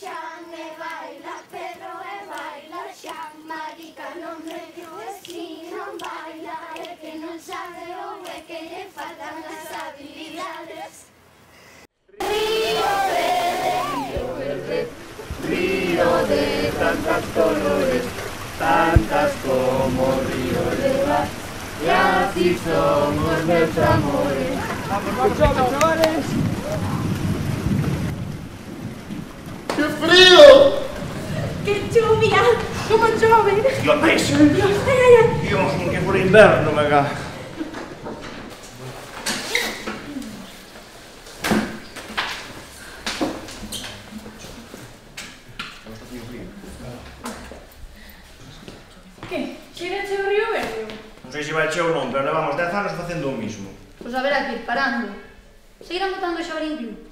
Xan e baila, Pedro e baila, Xan, marica no medio, e si non baila, é que non sabe ou é que lle faltan as habilidades. Río verde, río de tantas colores, tantas como río de mar, e así son os meus amores. ¡Vamos, chavales! ¡Qué frío! ¡Qué lluvia! ¡Cómo llueve! ¡Dios, pesa! Dios, ay, ay, ay. Dios, ni que fuera inverno, venga. Que? Cheirache o río verde? Non sei se vai cheo ou non, pero levamos 10 anos facendo o mismo. Pois haberá que ir parando. Seguirán botando o xabarín club.